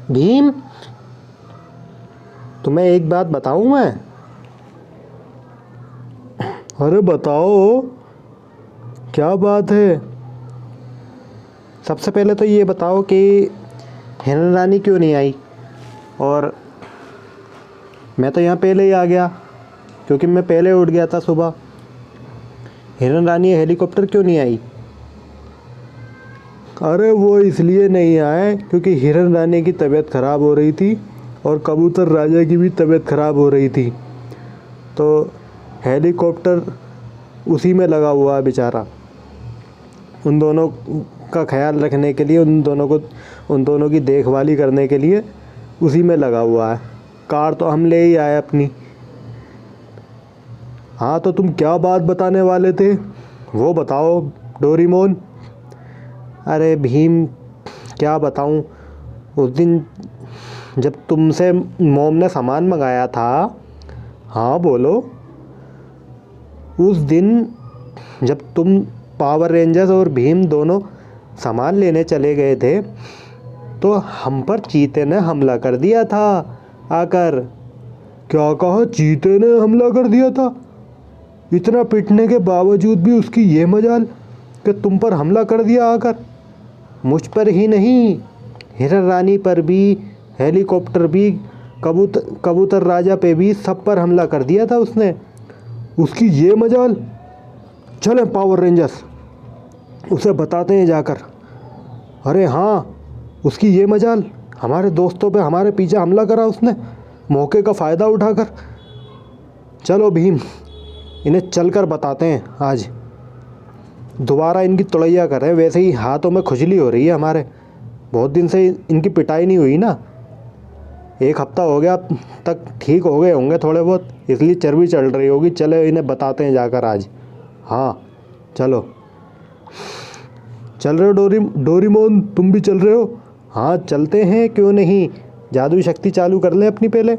भीम, तुम्हें एक बात बताऊं मैं? अरे बताओ, क्या बात है? सबसे पहले तो ये बताओ कि हिरण रानी क्यों नहीं आई? और मैं तो यहाँ पहले ही आ गया क्योंकि मैं पहले उठ गया था सुबह। हिरण रानी हेलीकॉप्टर क्यों नहीं आई? अरे वो इसलिए नहीं आए क्योंकि हिरण रानी की तबीयत ख़राब हो रही थी और कबूतर राजा की भी तबीयत ख़राब हो रही थी, तो हेलीकॉप्टर उसी में लगा हुआ है बेचारा। उन दोनों का ख्याल रखने के लिए, उन दोनों की देखभाली करने के लिए उसी में लगा हुआ है। कार तो हम ले ही आए अपनी। हाँ, तो तुम क्या बात बताने वाले थे, वो बताओ डोरेमोन। अरे भीम, क्या बताऊं, उस दिन जब तुमसे मोम ने सामान मंगाया था। हाँ बोलो। उस दिन जब तुम पावर रेंजर्स और भीम दोनों सामान लेने चले गए थे तो हम पर चीते ने हमला कर दिया था आकर। क्या कहा? चीते ने हमला कर दिया था? इतना पिटने के बावजूद भी उसकी ये मजाल कि तुम पर हमला कर दिया आकर। मुझ पर ही नहीं, हिरण रानी पर भी, हेलीकॉप्टर भी, कबूतर राजा पे भी, सब पर हमला कर दिया था उसने। उसकी ये मजाल। चले पावर रेंजर्स, उसे बताते हैं जाकर। अरे हाँ, उसकी ये मजाल, हमारे दोस्तों पे हमारे पीछे हमला करा उसने मौके का फ़ायदा उठाकर। चलो भीम, इन्हें चलकर बताते हैं आज। दोबारा इनकी तुड़ैया करें। वैसे ही हाथों में खुजली हो रही है हमारे, बहुत दिन से इनकी पिटाई नहीं हुई ना। 1 हफ्ता हो गया तक, ठीक हो गए होंगे थोड़े बहुत, इसलिए चर्बी चढ़ रही होगी। चलो इन्हें बताते हैं जाकर आज। हाँ चलो। चल रहे हो डोरेमोन, तुम भी चल रहे हो? हाँ चलते हैं, क्यों नहीं। जादुई शक्ति चालू कर लें अपनी पहले।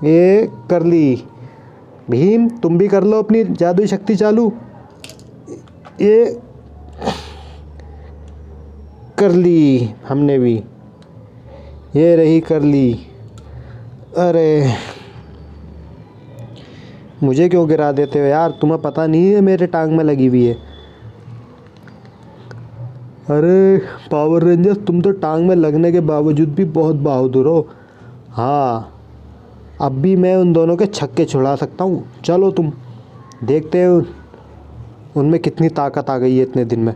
ये कर ली। भीम, तुम भी कर लो अपनी जादुई शक्ति चालू। ये कर ली हमने भी, ये रही कर ली। अरे मुझे क्यों गिरा देते हो यार, तुम्हें पता नहीं है मेरे टांग में लगी हुई है। अरे पावर रेंजर्स, तुम तो टांग में लगने के बावजूद भी बहुत बहादुर हो। हाँ, अब भी मैं उन दोनों के छक्के छुड़ा सकता हूँ। चलो तुम, देखते हो उनमें कितनी ताकत आ गई है इतने दिन में।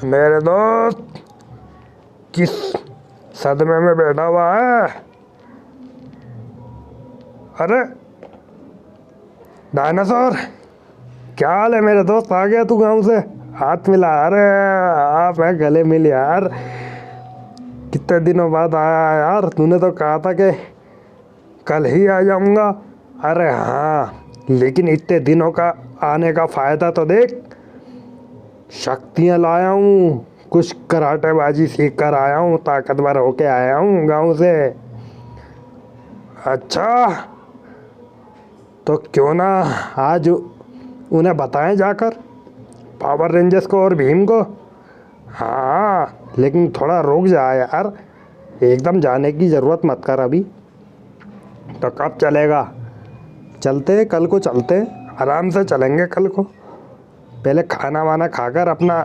मेरे दोस्त किस सदमे में बैठा हुआ है? अरे डायनासोर, क्या हाल है मेरे दोस्त? आ गया तू गांव से? हाथ मिला। अरे आप है, गले मिल यार। कितने दिनों बाद आया यार। तूने तो कहा था कि कल ही आ जाऊंगा। अरे हाँ, लेकिन इतने दिनों का आने का फ़ायदा तो देख। शक्तियाँ लाया हूँ, कुछ कराटेबाजी सीख कर आया हूँ, ताकतवर होके आया हूँ गांव से। अच्छा, तो क्यों ना आज उन्हें बताएं जाकर, पावर रेंजर्स को और भीम को। हाँ, लेकिन थोड़ा रुक जा यार, एकदम जाने की ज़रूरत मत कर अभी। तो कब चलेगा? चलते हैं, कल को चलते हैं, आराम से चलेंगे कल को। पहले खाना वाना खाकर अपना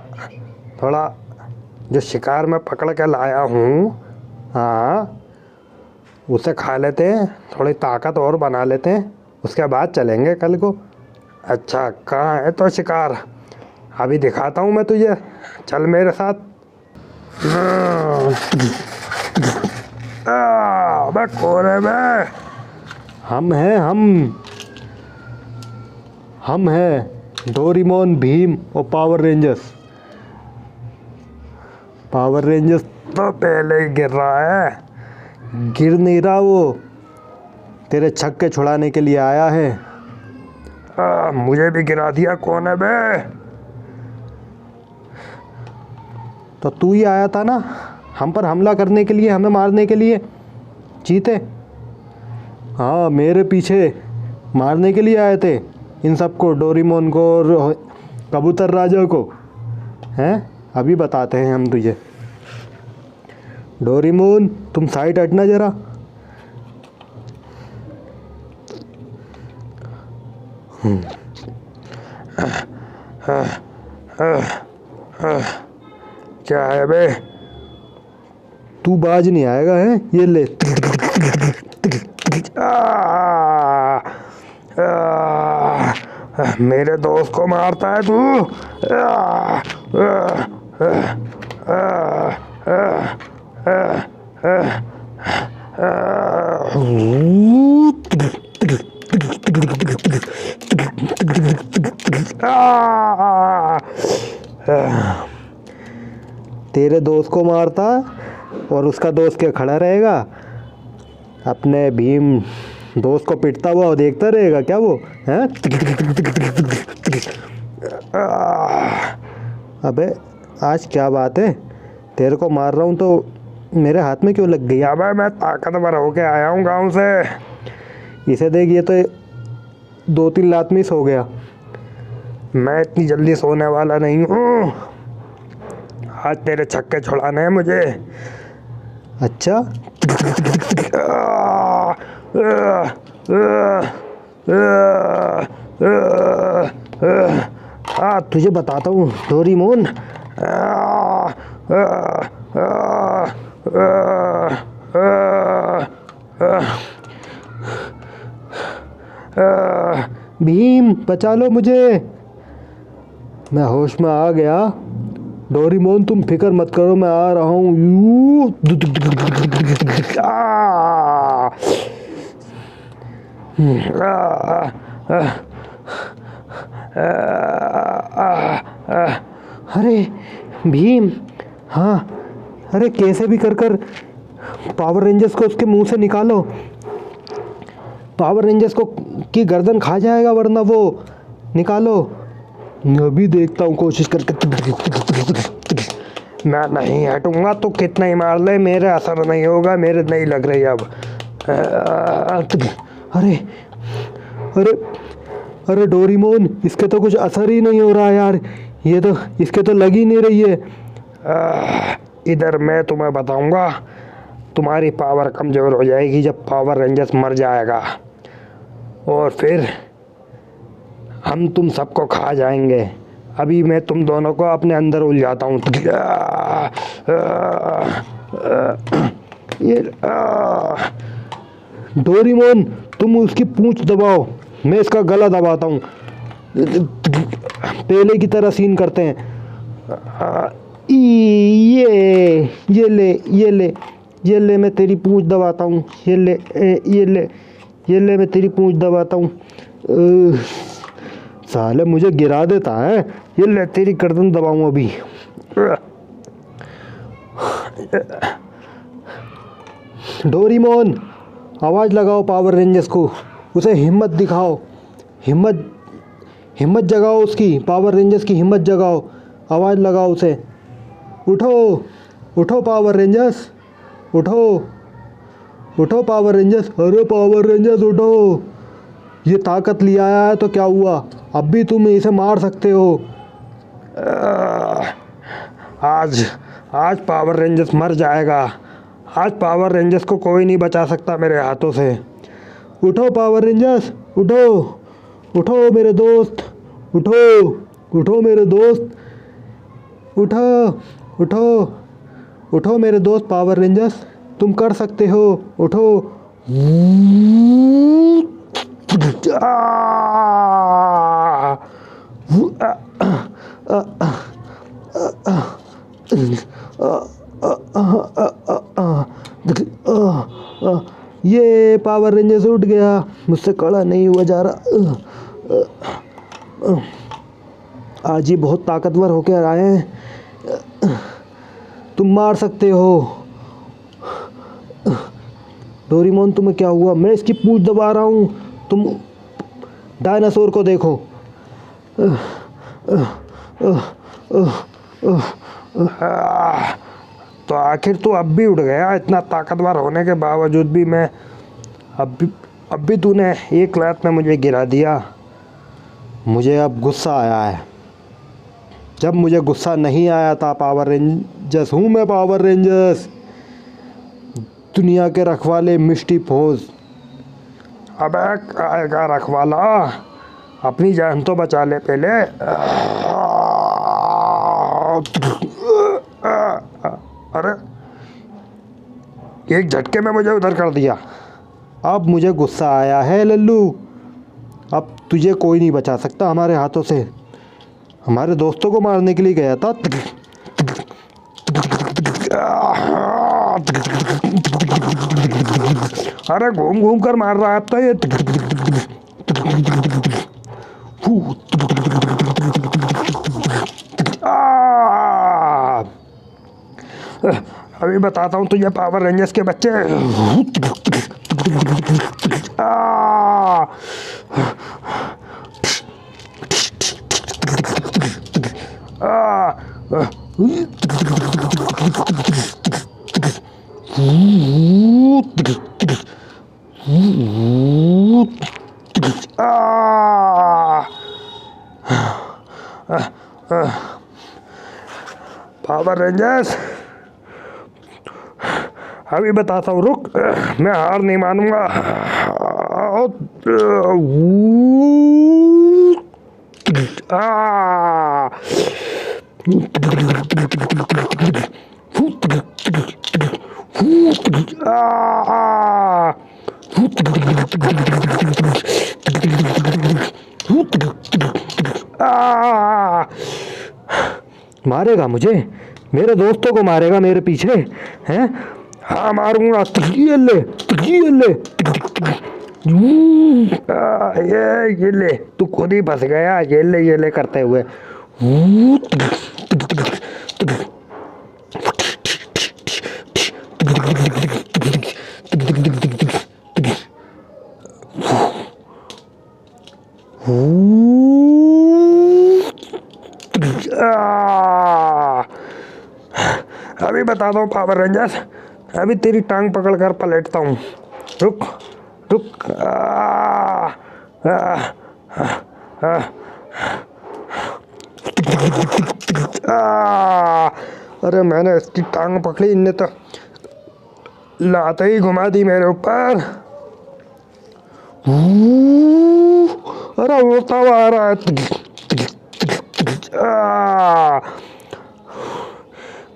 थोड़ा जो शिकार में पकड़ के लाया हूँ, हाँ, उसे खा लेते हैं, थोड़ी ताकत और बना लेते हैं, उसके बाद चलेंगे कल को। अच्छा, कहाँ है तो शिकार? अभी दिखाता हूँ मैं तुझे, चल मेरे साथ। अबे कौन है बे? हम हैं, हम हैं डोरेमोन, भीम और पावर रेंजर्स। पावर रेंजर्स तो पहले ही गिर रहा है। गिर नहीं रहा, वो तेरे छक्के छुड़ाने के लिए आया है। मुझे भी गिरा दिया। कौन है बे? तो तू ही आया था ना हम पर हमला करने के लिए, हमें मारने के लिए, चीते। हाँ, मेरे पीछे मारने के लिए आए थे। इन सबको, डोरेमोन को और कबूतर राजा को? हैं? अभी बताते हैं हम तुझे। डोरेमोन तुम साइड हटना जरा। क्या है बे? तू बाज नहीं आएगा है? ये ले। मेरे दोस्त को मारता है तू? तेरे दोस्त को मारता और उसका दोस्त क्या खड़ा रहेगा? अपने भीम दोस्त को पिटता हुआ देखता रहेगा क्या वो? हैं? अबे आज क्या बात है, तेरे को मार रहा हूँ तो मेरे हाथ में क्यों लग गई? अबे मैं ताकतवर होके आया हूँ गाँव से। इसे देख, ये तो 2-3 लात में सो गया। मैं इतनी जल्दी सोने वाला नहीं हूँ। आज तेरे छक्के छुड़ाने हैं मुझे। अच्छा, तुझे बताता हूँ डोरेमोन। भीम बचा लो मुझे। मैं होश में आ गया। डोरेमोन तुम फिक्र मत करो, मैं आ रहा हूँ। अरे भीम, हाँ, अरे कैसे भी कर कर पावर रेंजर्स को उसके मुंह से निकालो। पावर रेंजर्स को की गर्दन खा जाएगा वरना वो। निकालो। अभी देखता हूँ कोशिश करके। मैं नहीं हटूंगा तो कितना ही मार ले, मेरे असर नहीं होगा। मेरे नहीं लग रही अब। अरे अरे अरे डोरेमोन, इसके तो कुछ असर ही नहीं हो रहा यार। ये तो, इसके तो लग ही नहीं रही है। इधर मैं तुम्हें बताऊंगा। तुम्हारी पावर कमज़ोर हो जाएगी जब पावर रेंजर्स मर जाएगा, और फिर हम तुम सबको खा जाएंगे। अभी मैं तुम दोनों को अपने अंदर उलझाता हूँ। डोरेमोन तुम उसकी पूंछ दबाओ, मैं इसका गला दबाता हूँ। पहले की तरह सीन करते हैं। ये ले, ये ले, ये ले, मैं तेरी पूंछ दबाता हूँ। ये ले, ये ले, ये ले, मैं तेरी पूंछ दबाता हूँ। साले मुझे गिरा देता है। ये ले, तेरी गर्दन दबाऊँ अभी। डोरेमोन आवाज़ लगाओ पावर रेंजर्स को, उसे हिम्मत दिखाओ। हिम्मत जगाओ उसकी, पावर रेंजर्स की हिम्मत जगाओ। आवाज़ लगाओ उसे। उठो, उठो पावर रेंजर्स, उठो, उठो पावर रेंजर्स। अरे पावर रेंजर्स उठो। ये ताकत ले आया है तो क्या हुआ, अब भी तुम इसे मार सकते हो। आज पावर रेंजर्स मर जाएगा। आज पावर रेंजर्स को कोई नहीं बचा सकता मेरे हाथों से। उठो पावर रेंजर्स, उठो, उठो मेरे दोस्त, उठो, उठो मेरे दोस्त, उठो, उठो, उठो मेरे दोस्त पावर रेंजर्स, तुम कर सकते हो। उठो। ये पावर रेंजर्स उठ गया, मुझसे खड़ा नहीं हुआ जा रहा। आज ये बहुत ताकतवर होकर आए हैं, तुम मार सकते हो। डोरेमोन तुम्हें क्या हुआ? मैं इसकी पूंछ दबा रहा हूँ, तुम डायनासोर को देखो। तो आखिर तू अब भी उठ गया? इतना ताकतवर होने के बावजूद भी मैं अब भी तूने एक लात में मुझे गिरा दिया। मुझे अब गुस्सा आया है। जब मुझे गुस्सा नहीं आया था, पावर रेंजर्स हूँ मैं, पावर रेंजर्स, दुनिया के रखवाले मिस्टी फोज। अबे आएगा रखवाला, अपनी जान तो बचा ले पहले। अरे एक झटके में मुझे उधर कर दिया। अब मुझे गुस्सा आया है लल्लू, अब तुझे कोई नहीं बचा सकता हमारे हाथों से। हमारे दोस्तों को मारने के लिए गया था। अरे घूम घूम कर मार रहा है अब तो ये। अभी बताता हूँ तुझे पावर रेंजर्स के बच्चे। पावर रेंजर्स अभी बताता हूँ, रुक, मैं हार नहीं मानूंगा। मारेगा मुझे, मेरे दोस्तों को मारेगा मेरे पीछे हैं? हाँ मारूंगा। ये ले, ये ले, ये ले, तू खुद ही फंस गया। ये ले करते हुए। अभी बताता हूँ पावर रेंजर्स, अभी तेरी टांग पकड़ कर पलटता हूँ। रुक रुक। अरे मैंने इसकी टांग पकड़ी, इनने तो लाते ही घुमा दी मेरे ऊपर। अरे वो तब आ रहा है।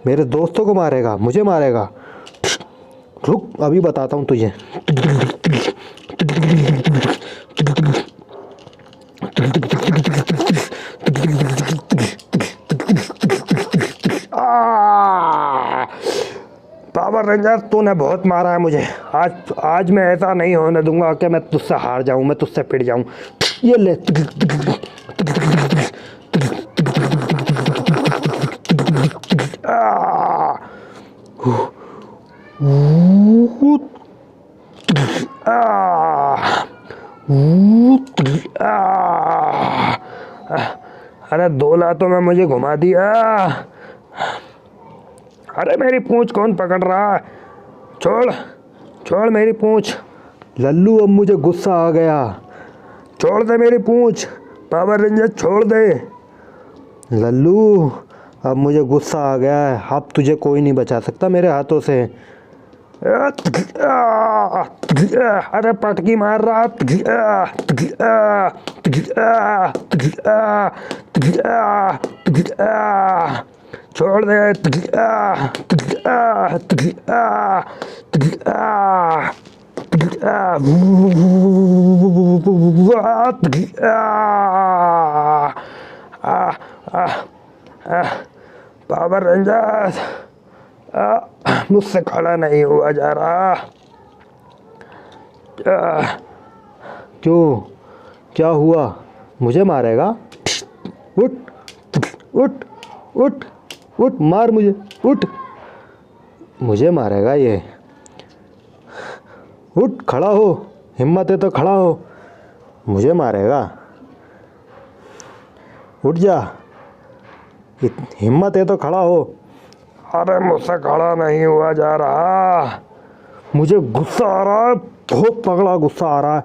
मेरे दोस्तों को मारेगा, मुझे मारेगा। रुक, अभी बताता हूँ तुझे। पावर रेंजर तूने बहुत मारा है मुझे। आज मैं ऐसा नहीं होने दूंगा कि मैं तुझसे हार जाऊं, मैं तुझसे पिट जाऊं। ये ले। अरे 2 लातों में मुझे घुमा दिया। अरे मेरी पूंछ कौन पकड़ रहा है? छोड़ छोड़ मेरी पूंछ। लल्लू, अब मुझे गुस्सा आ गया। छोड़ दे मेरी पूंछ, पावर रेंजर छोड़ दे। लल्लू, अब मुझे गुस्सा आ गया है। अब तुझे कोई नहीं बचा सकता मेरे हाथों से। अरे पटकी मार रहा। छोड़ दे। पावर रेंजर्स मुझसे खड़ा नहीं हुआ जा रहा। क्यों, क्या हुआ? मुझे मारेगा? उठ उठ उठ उठ, मार मुझे, उठ। मुझे मारेगा ये? उठ, खड़ा हो, हिम्मत है तो खड़ा हो। मुझे मारेगा? उठ जा, हिम्मत है तो खड़ा हो। अरे मुझसे खड़ा नहीं हुआ जा रहा। मुझे गुस्सा आ रहा है, बहुत तगड़ा गुस्सा आ रहा है।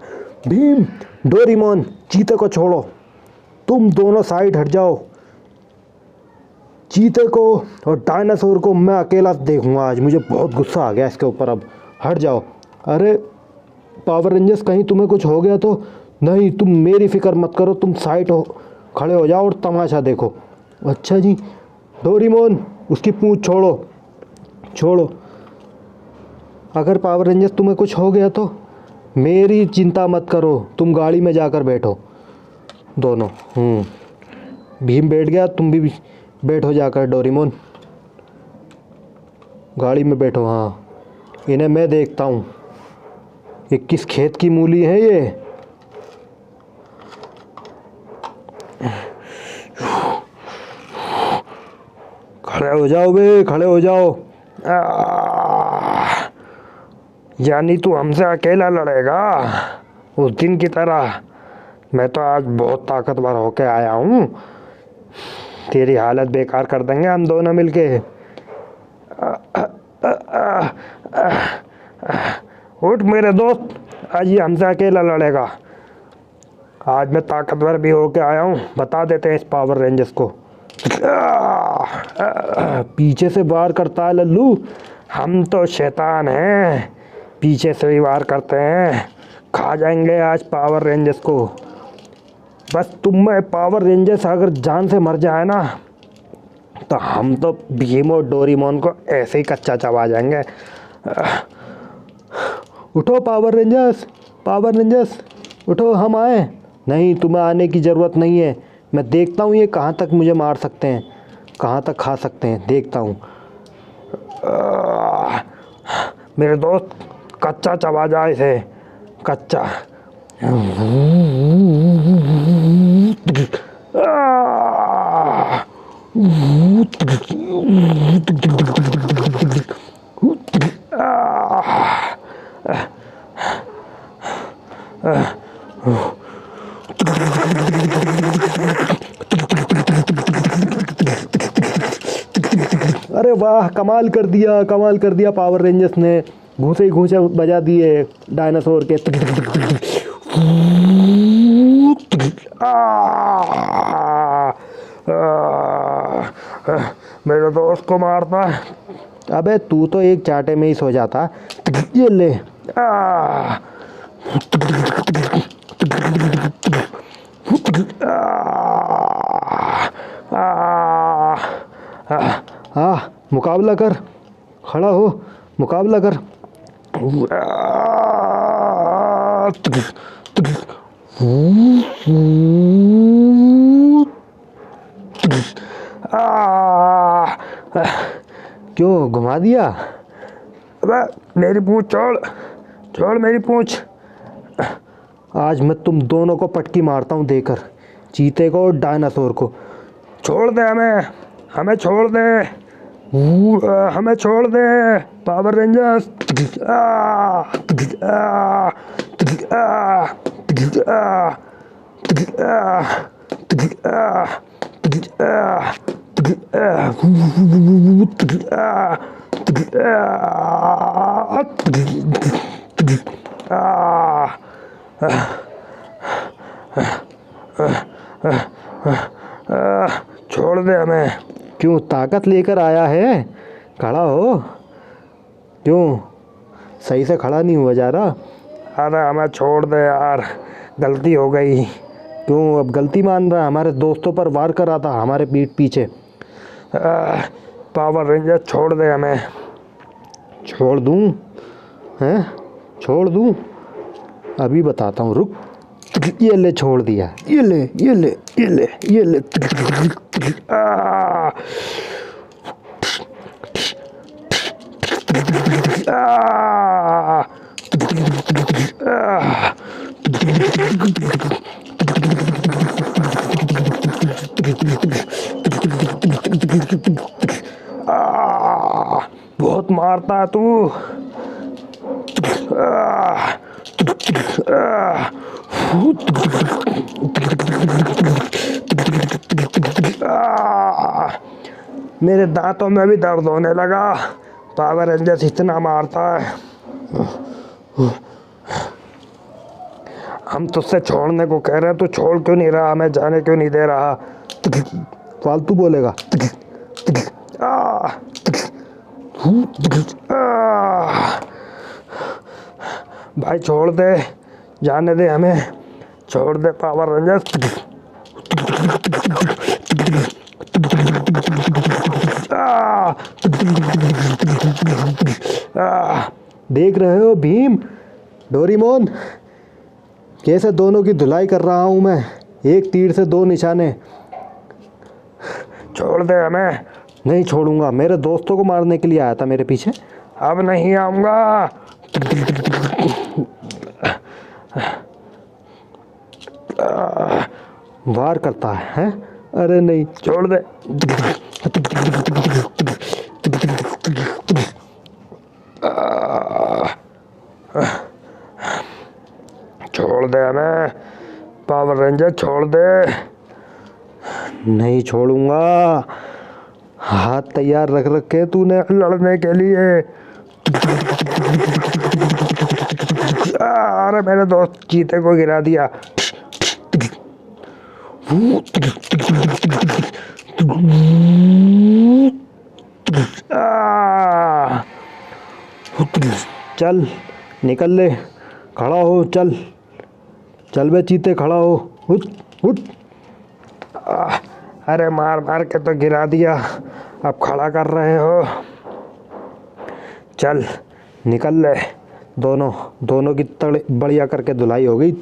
भीम, डोरेमोन, चीते को छोड़ो। तुम दोनों साइड हट जाओ। चीते को और डायनासोर को मैं अकेला देखूंगा आज। मुझे बहुत गुस्सा आ गया इसके ऊपर। अब हट जाओ। अरे पावर रेंजर्स, कहीं तुम्हें कुछ हो गया तो? नहीं, तुम मेरी फिक्र मत करो, तुम साइड हो खड़े हो जाओ और तमाशा देखो। अच्छा जी। डोरेमोन, उसकी पूंछ छोड़ो, छोड़ो। अगर पावर रेंजर्स तुम्हें कुछ हो गया तो मेरी चिंता मत करो, तुम गाड़ी में जाकर बैठो दोनों। भीम बैठ गया, तुम भी बैठो जाकर। डोरेमोन गाड़ी में बैठो। हाँ, इन्हें मैं देखता हूँ, ये किस खेत की मूली है ये। खड़े हो जाओ बे, खड़े हो जाओ। यानी तू हमसे अकेला लड़ेगा उस दिन की तरह? मैं तो आज बहुत ताकतवर होके आया हूँ। तेरी हालत बेकार कर देंगे हम दोनों मिलके। उठ मेरे दोस्त, आज ये हमसे अकेला लड़ेगा। आज मैं ताकतवर भी होके आया हूँ, बता देते हैं इस पावर रेंजर्स को। पीछे से वार करता है लल्लू। हम तो शैतान हैं, पीछे से भी वार करते हैं। खा जाएंगे आज पावर रेंजर्स को। बस तुम में पावर रेंजर्स अगर जान से मर जाए ना, तो हम तो भीम और डोरेमोन को ऐसे ही कच्चा चबा जाएंगे। उठो पावर रेंजर्स, पावर रेंजर्स उठो, हम आए। नहीं, तुम्हें आने की ज़रूरत नहीं है। मैं देखता हूँ ये कहाँ तक मुझे मार सकते हैं, कहाँ तक खा सकते हैं, देखता हूँ। मेरे दोस्त, कच्चा चबा जा इसे, कच्चा। अरे वाह, कमाल कर दिया, कमाल कर दिया पावर रेंजर्स ने। घूंसे ही घूंसे बजा दिए डायनासोर के। मेरे दोस्त को मारता। अबे तू तो एक चाटे में ही सो जाता। ये ले। हाँ, मुकाबला कर, खड़ा हो, मुकाबला कर। क्यों घुमा दिया? अबे मेरी पूंछ छोड़, छोड़ मेरी पूंछ। आज मैं तुम दोनों को पटकी मारता हूँ देकर, चीते को और डायनासोर को। छोड़ दे हमें, हमें छोड़ दे, हमें छोड़ दे पावर रेंजर्स। छोड़ दे हमें। क्यों, ताकत लेकर आया है? खड़ा हो। क्यों सही से खड़ा नहीं हुआ जा रहा? अरे हमें छोड़ दे यार, गलती हो गई। क्यों अब गलती मान रहा? हमारे दोस्तों पर वार कर रहा था हमारे पीठ पीछे। पावर रेंजर छोड़ दे हमें। छोड़ दूँ? हैं, छोड़ दूँ? अभी बताता हूँ, रुक। ये ले, छोड़ दिया। ये ले, ये ले, ये ले, ये ले। बहुत मारता है तू। मेरे दांतों में भी दर्द होने लगा। पावर रेंजर्स इतना मारता है। हम तुझसे छोड़ने को कह रहे हैं, तू छोड़ क्यों नहीं रहा, हमें जाने क्यों नहीं दे रहा। फालतू बोलेगा। आ, आ, भाई छोड़ दे, जाने दे हमें, छोड़ दे पावर रेंजर्स। देख रहे हो भीम, डोरीमोन, कैसे दोनों की धुलाई कर रहा हूँ मैं, एक तीर से दो निशाने। छोड़ दे हमें। नहीं छोड़ूंगा, मेरे दोस्तों को मारने के लिए आया था मेरे पीछे। अब नहीं आऊंगा। वार करता है, हैं? अरे नहीं, छोड़ दे। छोड़ दे हमें पावर रेंजर, छोड़ दे। नहीं छोड़ूंगा। हाथ तैयार रख रखे तूने लड़ने के लिए। अरे मेरे दोस्त चीते को गिरा दिया। चल निकल ले, खड़ा हो, चल चल बे चीते, खड़ा हो, उठ उठ। अरे मार मार के तो गिरा दिया, अब खड़ा कर रहे हो। चल निकल ले। दोनों की तड़ बढ़िया करके धुलाई हो गई।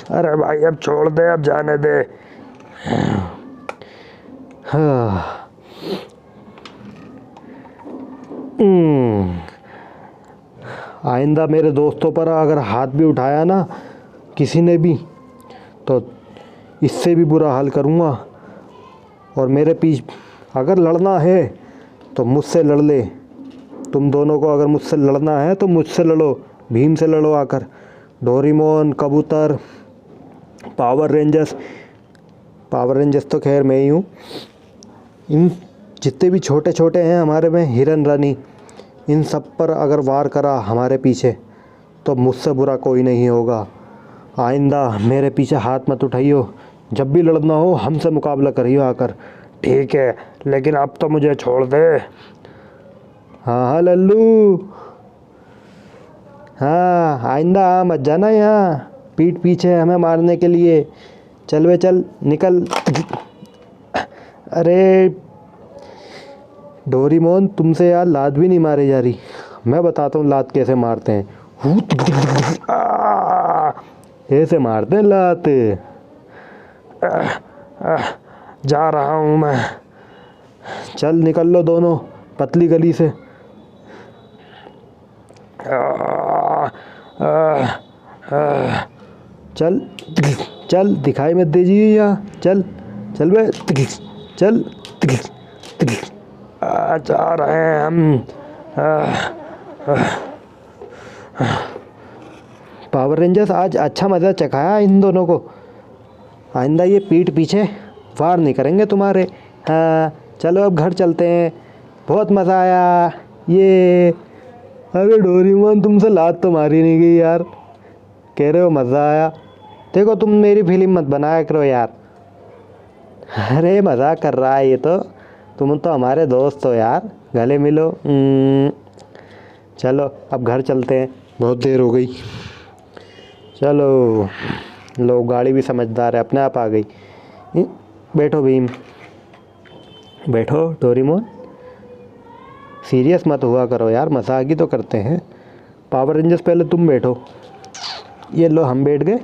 अरे भाई अब छोड़ दे, अब जाने दे। हाँ। आइंदा मेरे दोस्तों पर अगर हाथ भी उठाया ना किसी ने भी, तो इससे भी बुरा हाल करूँगा। और मेरे पीछे अगर लड़ना है तो मुझसे लड़ ले। तुम दोनों को अगर मुझसे लड़ना है तो मुझसे लड़ो, भीम से लड़ो आकर। डोरीमोन, कबूतर, पावर रेंजर्स तो खैर मैं ही हूँ। इन जितने भी छोटे छोटे हैं हमारे में, हिरन रानी, इन सब पर अगर वार करा हमारे पीछे तो मुझसे बुरा कोई नहीं होगा। आइंदा मेरे पीछे हाथ मत उठाइयो, जब भी लड़ना हो हमसे मुकाबला करियो आकर। ठीक है, लेकिन अब तो मुझे छोड़ दे। हाँ हाँ लल्लू, हाँ आइंदा मत जाना यहाँ पीठ पीछे हमें मारने के लिए। चल वे चल, निकल। अरे डोरीमोन, तुमसे यार लात भी नहीं मारी जा रही। मैं बताता हूँ लात कैसे मारते हैं। ऐसे मारते हैं लात। जा रहा हूँ मैं। चल निकल लो दोनों पतली गली से। चल चल, दिखाई मत दीजिए यहाँ। चल चल बे, चल। जा रहे हैं हम। पावर रेंजर्स आज अच्छा मज़ा चखाया इन दोनों को। आइंदा ये पीठ पीछे वार नहीं करेंगे तुम्हारे। हाँ चलो अब घर चलते हैं, बहुत मज़ा आया ये। अरे डोरीमोन, तुमसे लात तो मारी नहीं गई यार, कह रहे हो मज़ा आया। देखो तुम मेरी फिल्म मत बनाया करो यार। अरे मज़ाक कर रहा है ये तो, तुम तो हमारे दोस्त हो यार, गले मिलो। चलो अब घर चलते हैं, बहुत देर हो गई। चलो लो, गाड़ी भी समझदार है, अपने आप आ गई। बैठो भीम, बैठो। डोरीमोन सीरियस मत हुआ करो यार, मजाक ही तो करते हैं। पावर रेंजर्स पहले तुम बैठो। ये लो हम बैठ गए।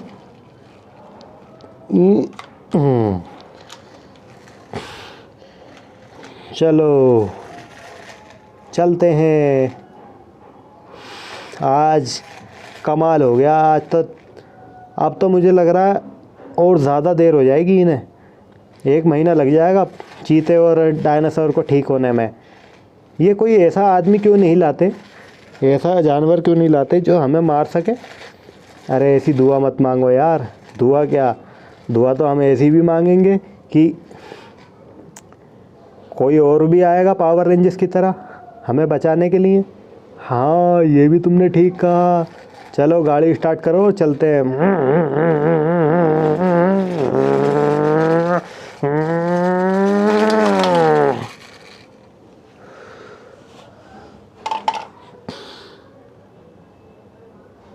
चलो चलते हैं। आज कमाल हो गया आज तो। अब तो मुझे लग रहा है और ज़्यादा देर हो जाएगी इन्हें, 1 महीना लग जाएगा चीते और डायनासोर को ठीक होने में। ये कोई ऐसा आदमी क्यों नहीं लाते, ऐसा जानवर क्यों नहीं लाते जो हमें मार सके। अरे ऐसी दुआ मत मांगो यार। दुआ क्या, दुआ तो हम ऐसी भी मांगेंगे कि कोई और भी आएगा पावर रेंजर्स की तरह हमें बचाने के लिए। हाँ ये भी तुमने ठीक कहा। चलो गाड़ी स्टार्ट करो, चलते हैं।